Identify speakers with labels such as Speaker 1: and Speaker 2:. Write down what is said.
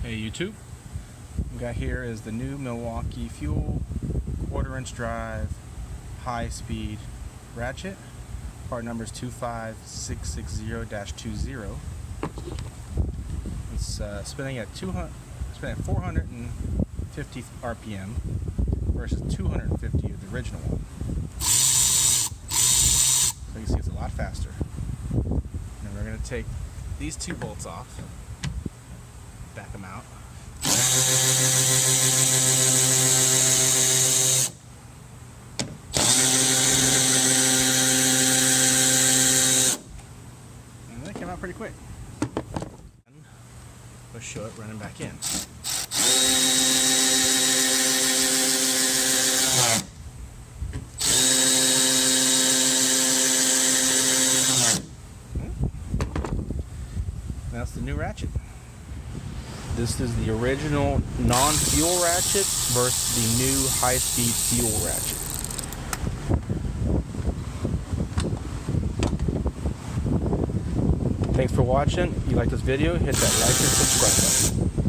Speaker 1: Hey YouTube, we got here is the new Milwaukee fuel 1/4" drive high-speed ratchet. Part number is 25660-20. It's spinning at 450 RPM versus 250 of the original one. So you can see it's a lot faster. And we're going to take these two bolts off. Back them out. And they came out pretty quick. Let's show it running back in. That's the new ratchet. This is the original non-fuel ratchet versus the new high-speed fuel ratchet. Thanks for watching. If you like this video, hit that like and subscribe button.